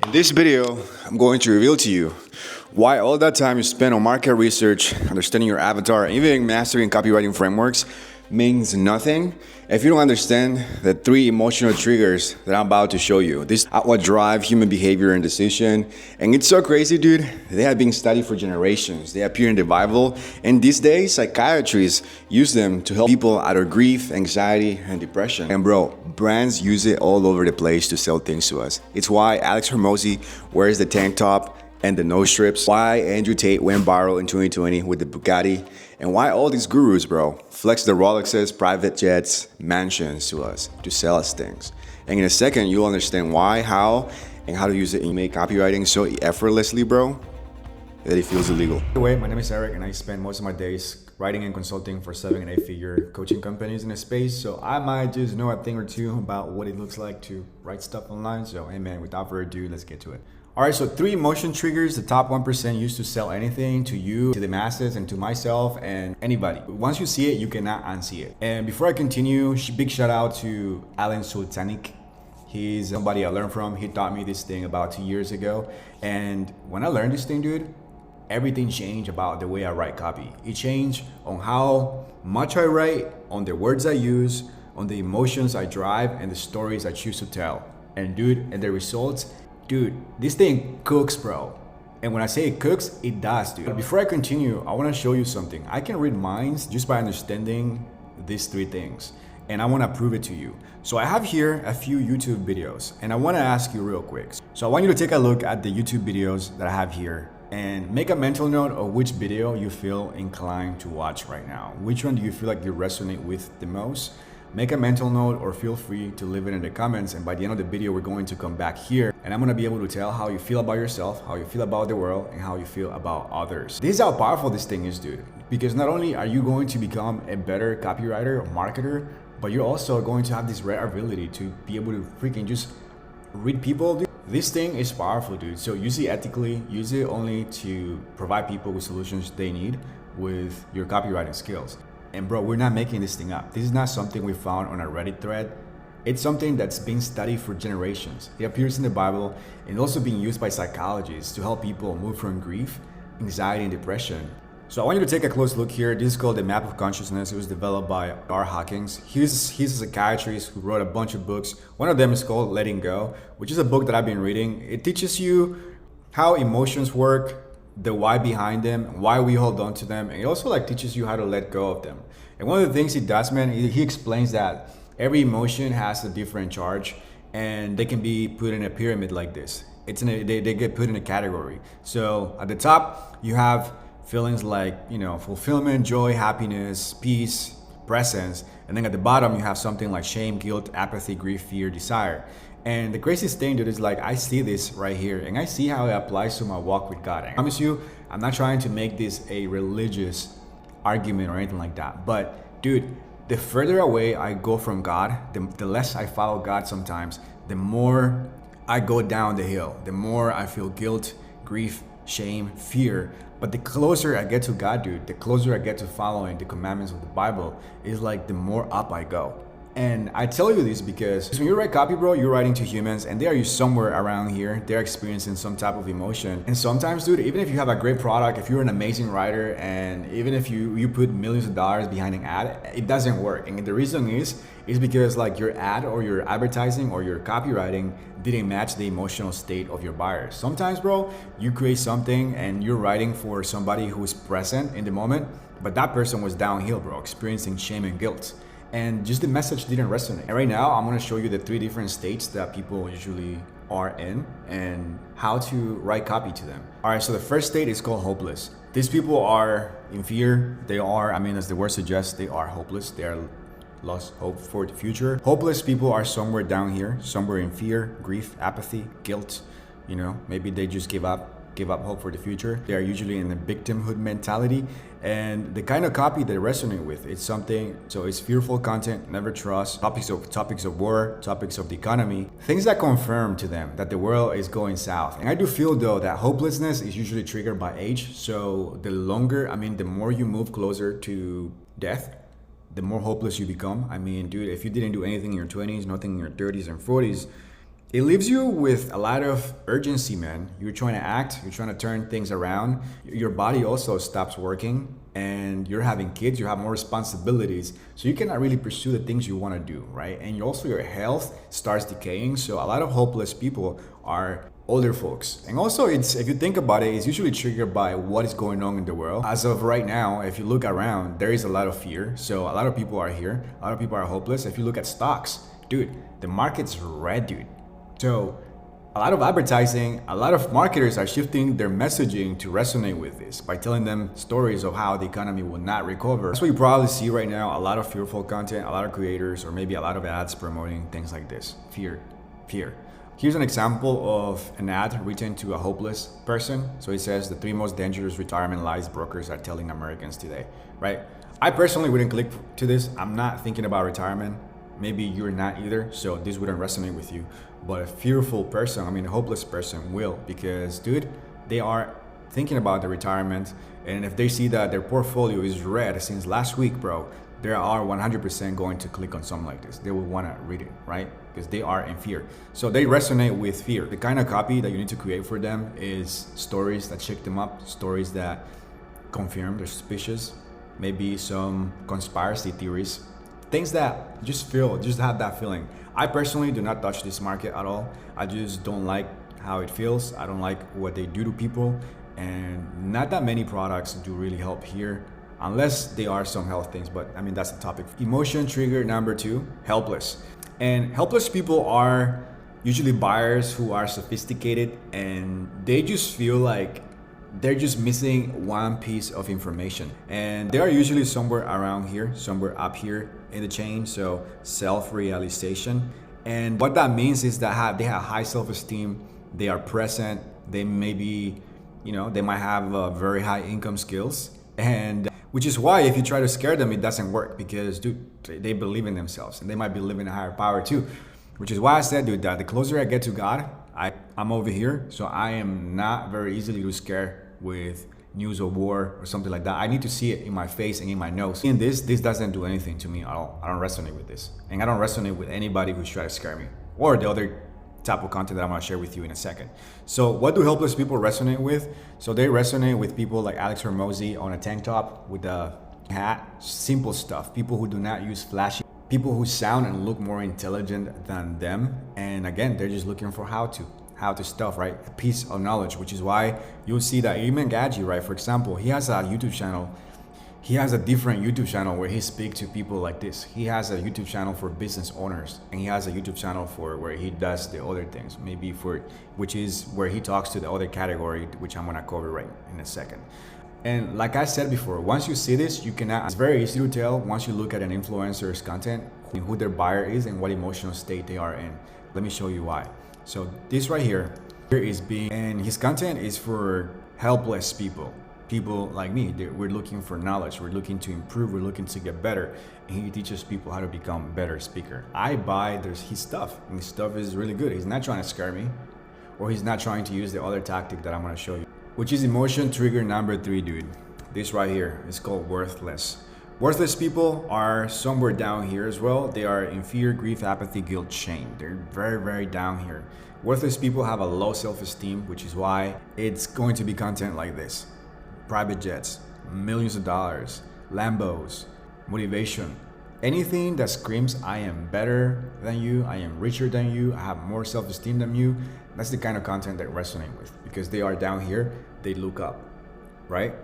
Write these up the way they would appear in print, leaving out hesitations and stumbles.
In this video, I'm going to reveal to you why all that time you spend on market research, understanding your avatar, and even mastering copywriting frameworks means nothing if you don't understand the 3 emotional triggers that I'm about to show you. These are what drive human behavior and decision. And it's so crazy, dude. They have been studied for generations. They appear in the Bible. And these days, psychiatrists use them to help people out of grief, anxiety, and depression. And bro, brands use it all over the place to sell things to us. It's why Alex Hormozy wears the tank top and the nose strips, why Andrew Tate went viral in 2020 with the Bugatti, and why all these gurus, bro, flex the Rolexes, private jets, mansions to us to sell us things. And in a second, you'll understand why, how, and how to use it in make copywriting so effortlessly, bro, that it feels illegal. By the way, my name is Eric, and I spend most of my days writing and consulting for 7- and 8-figure coaching companies in the space. So I might just know a thing or two about what it looks like to write stuff online. So, hey man, without further ado, let's get to it. All right, so 3 emotion triggers the top 1% used to sell anything to you, to the masses, and to myself and anybody. Once you see it, you cannot unsee it. And before I continue, big shout out to Alan Sultanik. He's somebody I learned from. He taught me this thing about 2 years ago. And when I learned this thing, dude, everything changed about the way I write copy. It changed on how much I write, on the words I use, on the emotions I drive, and the stories I choose to tell. And dude, and the results, dude, this thing cooks, bro. And when I say it cooks, it does, dude. But before I continue, I want to show you something. I can read minds just by understanding these 3 things. And I want to prove it to you. So I have here a few YouTube videos, and I want to ask you real quick. So I want you to take a look at the YouTube videos that I have here and make a mental note of which video you feel inclined to watch right now. Which one do you feel like you resonate with the most? Make a mental note or feel free to leave it in the comments, and by the end of the video we're going to come back here and I'm going to be able to tell how you feel about yourself, how you feel about the world, and how you feel about others. This is how powerful this thing is, dude, because not only are you going to become a better copywriter or marketer, but you're also going to have this rare ability to be able to freaking just read people, dude. This thing is powerful, dude. So use it ethically, use it only to provide people with solutions they need with your copywriting skills. And bro, we're not making this thing up. This is not something we found on a Reddit thread. It's something that's been studied for generations. It appears in the Bible and also being used by psychologists to help people move from grief, anxiety, and depression. So I want you to take a close look here. This is called the Map of Consciousness. It was developed by R. Hawkins. He's a psychiatrist who wrote a bunch of books. One of them is called Letting Go, which is a book that I've been reading. It teaches you how emotions work, the why behind them, why we hold on to them, and it also teaches you how to let go of them. And one of the things he does, man, he explains that every emotion has a different charge, and they can be put in a pyramid like this. They get put in a category. So at the top you have feelings like, you know, fulfillment, joy, happiness, peace, presence, and then at the bottom you have something like shame, guilt, apathy, grief, fear, desire. And the craziest thing, dude, is I see this right here and I see how it applies to my walk with God. And I promise you, I'm not trying to make this a religious argument or anything like that. But dude, the further away I go from God, the less I follow God sometimes, the more I go down the hill, the more I feel guilt, grief, shame, fear. But the closer I get to God, dude, the closer I get to following the commandments of the Bible, is the more up I go. And I tell you this because when you write copy, bro, you're writing to humans and they are somewhere around here. They're experiencing some type of emotion. And sometimes, dude, even if you have a great product, if you're an amazing writer, and even if you put millions of dollars behind an ad, it doesn't work. And the reason is because your ad or your advertising or your copywriting didn't match the emotional state of your buyers. Sometimes, bro, you create something and you're writing for somebody who is present in the moment, but that person was downhill, bro, experiencing shame and guilt. And just the message didn't resonate. And right now, I'm gonna show you the 3 different states that people usually are in and how to write copy to them. All right, so the first state is called hopeless. These people are in fear. They are, as the word suggests, they are hopeless. They are lost hope for the future. Hopeless people are somewhere down here, somewhere in fear, grief, apathy, guilt. You know, maybe they just give up hope for the future. They are usually in a victimhood mentality, and the kind of copy they resonate with, it's fearful content, never trust, topics of war, topics of the economy, things that confirm to them that the world is going south. And I do feel though that hopelessness is usually triggered by age. So the more you move closer to death, the more hopeless you become. Dude, if you didn't do anything in your 20s, nothing in your 30s and 40s, it leaves you with a lot of urgency, man. You're trying to act, you're trying to turn things around. Your body also stops working, and you're having kids, you have more responsibilities. So you cannot really pursue the things you want to do, right? And also your health starts decaying. So a lot of hopeless people are older folks. And also, it's, if you think about it, it's usually triggered by what is going on in the world. As of right now, if you look around, there is a lot of fear. So a lot of people are here, a lot of people are hopeless. If you look at stocks, dude, the market's red, dude. So a lot of advertising, a lot of marketers are shifting their messaging to resonate with this by telling them stories of how the economy will not recover. That's what you probably see right now, a lot of fearful content, a lot of creators, or maybe a lot of ads promoting things like this. Fear, fear. Here's an example of an ad written to a hopeless person. So it says the 3 most dangerous retirement lies brokers are telling Americans today, right? I personally wouldn't click to this. I'm not thinking about retirement. Maybe you're not either, so this wouldn't resonate with you. But a fearful person, a hopeless person will, because dude, they are thinking about the retirement, and if they see that their portfolio is red since last week, bro, they are 100% going to click on something like this. They will want to read it, right? Because they are in fear. So they resonate with fear. The kind of copy that you need to create for them is stories that shake them up, stories that confirm they're suspicious, maybe some conspiracy theories, things that just have that feeling. I personally do not touch this market at all. I just don't like how it feels. I don't like what they do to people, and not that many products do really help here, unless they are some health things, but that's the topic. Emotion trigger number 2, helpless. And helpless people are usually buyers who are sophisticated, and they just feel like they're just missing one piece of information, and they are usually somewhere around here, somewhere up here in the chain. So self-realization, and what that means is that they have high self-esteem, they are present, they maybe, they might have very high income skills, and which is why if you try to scare them, it doesn't work, because dude, they believe in themselves, and they might believe in a higher power too. Which is why I said, dude, that the closer I get to God, I'm over here, so I am not very easily to scare with news of war or something like that. I need to see it in my face and in my nose. In this doesn't do anything to me at all. I don't resonate with this, and I don't resonate with anybody who's trying to scare me, or the other type of content that I'm gonna share with you in a second. So what do helpless people resonate with? So they resonate with people like Alex Hormozy on a tank top with a hat, simple stuff. People who do not use flashy, people who sound and look more intelligent than them, and again, they're just looking for how to stuff, right? A piece of knowledge, which is why you'll see that Iman Gaji, right? For example, he has a YouTube channel. He has a different YouTube channel where he speaks to people like this. He has a YouTube channel for business owners, and he has a YouTube channel for where he does the other things, which is where he talks to the other category, which I'm gonna cover right in a second. And like I said before, once you see this, it's very easy to tell once you look at an influencer's content, who their buyer is and what emotional state they are in. Let me show you why. So this right here is and his content is for helpless people like me. We're looking for knowledge, we're looking to improve, we're looking to get better, and he teaches people how to become better speaker. I buy his stuff, and his stuff is really good. He's not trying to scare me, or he's not trying to use the other tactic that I'm going to show you, which is emotion trigger number 3, dude. This right here is called worthless. Worthless people are somewhere down here as well. They are in fear, grief, apathy, guilt, shame. They're very, very down here. Worthless people have a low self-esteem, which is why it's going to be content like this. Private jets, millions of dollars, Lambos, motivation. Anything that screams, I am better than you, I am richer than you, I have more self-esteem than you, that's the kind of content that resonate with, because they are down here, they look up, right?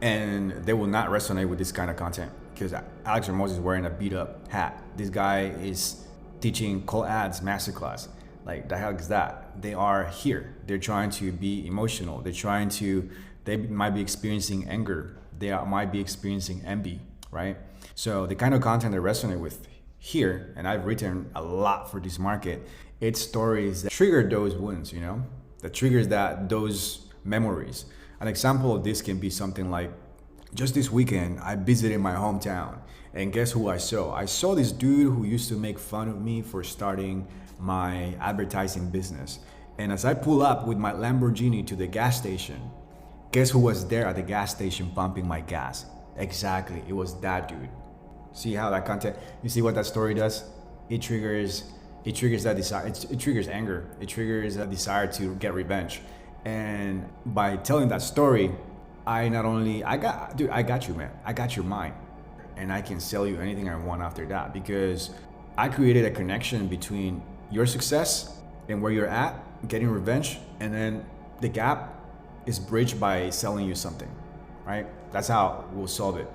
And they will not resonate with this kind of content, because Alex Hormozy is wearing a beat up hat. This guy is teaching cold ads masterclass. Like, the heck is that? They are here. They're trying to be emotional. They might be experiencing anger. They might be experiencing envy, right? So the kind of content they resonate with here, and I've written a lot for this market, it's stories that trigger those wounds, that triggers those memories. An example of this can be something like, just this weekend, I visited my hometown, and guess who I saw? I saw this dude who used to make fun of me for starting my advertising business. And as I pull up with my Lamborghini to the gas station, guess who was there at the gas station pumping my gas? Exactly, it was that dude. See how that content, you see what that story does? It triggers it triggers that desire. It triggers anger. It triggers a desire to get revenge. And by telling that story, I got you, man. I got your mind. And I can sell you anything I want after that, because I created a connection between your success and where you're at, getting revenge, and then the gap is bridged by selling you something, right? That's how we'll solve it.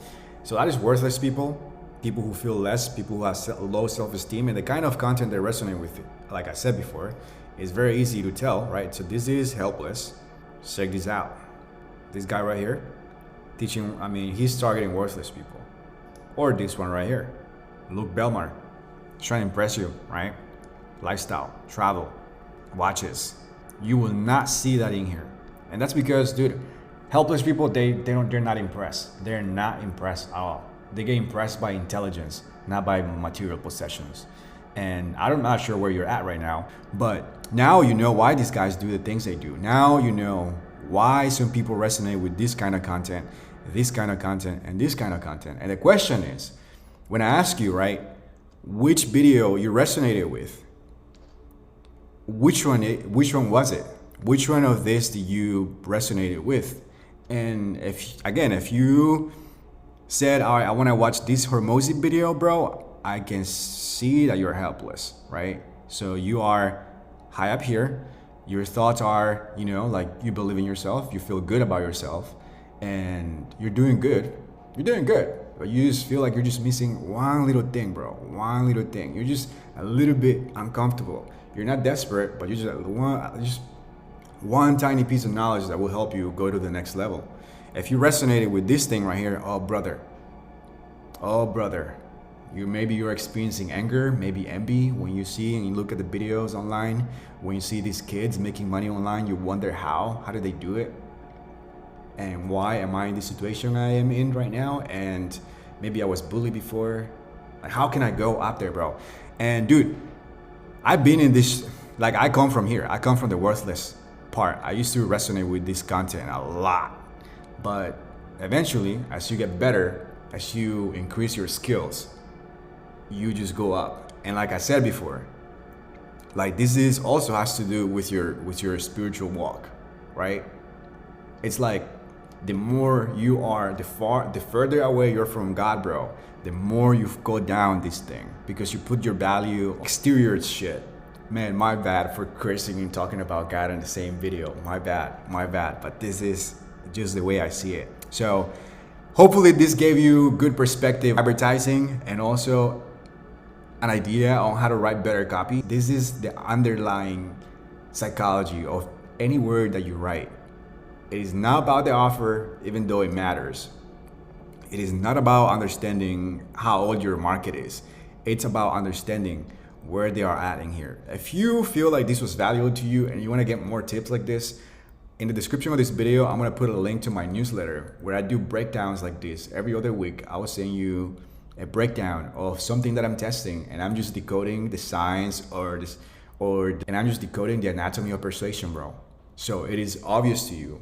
So that is worthless people who feel less, people who have low self-esteem, and the kind of content they resonate with, like I said before, is very easy to tell, right? So this is helpless. Check this out. This guy right here, he's targeting worthless people. Or this one right here, Luke Belmar, trying to impress you, right? Lifestyle, travel, watches. You will not see that in here. And that's because, dude, helpless people, they're not impressed. They're not impressed at all. They get impressed by intelligence, not by material possessions. And I'm not sure where you're at right now, but now you know why these guys do the things they do. Now you know why some people resonate with this kind of content, this kind of content, and this kind of content. And the question is, when I ask you, right, which video you resonated with, which one was it? Which one of this do you resonated with? And if you said, all right, I want to watch this Hormozy video, bro, I can see that you're helpless, right? So you are high up here. Your thoughts are, like you believe in yourself, you feel good about yourself, and you're doing good. You're doing good, but you just feel like you're just missing one little thing, bro. One little thing. You're just a little bit uncomfortable. You're not desperate, but you're just one tiny piece of knowledge that will help you go to the next level. If you resonated with this thing right here, oh brother, maybe you're experiencing anger, maybe envy when you see and you look at the videos online. When you see these kids making money online, you wonder how did they do it? And why am I in the situation I am in right now? And maybe I was bullied before. Like, how can I go up there, bro? And dude, I've been in this, like I come from here. I come from the worthless part. I used to resonate with this content a lot. But eventually, as you get better, as you increase your skills, you just go up. And like I said before, like this is also has to do with your spiritual walk, right? It's like the more you are, the further away you're from God, bro, the more you go down this thing, because you put your value exterior shit. Man, my bad for cursing and talking about God in the same video. My bad. But this is just the way I see it. So hopefully this gave you good perspective advertising, and also an idea on how to write better copy. This is the underlying psychology of any word that you write. It is not about the offer, even though it matters. It is not about understanding how old your market is. It's about understanding where they are at in here. If you feel like this was valuable to you and you want to get more tips like this, in the description of this video, I'm gonna put a link to my newsletter where I do breakdowns like this. Every other week, I will send you a breakdown of something that I'm testing, and I'm just decoding the science and I'm just decoding the anatomy of persuasion, bro. So it is obvious to you.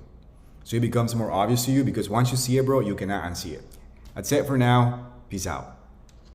So it becomes more obvious to you because once you see it, bro, you cannot unsee it. That's it for now. Peace out.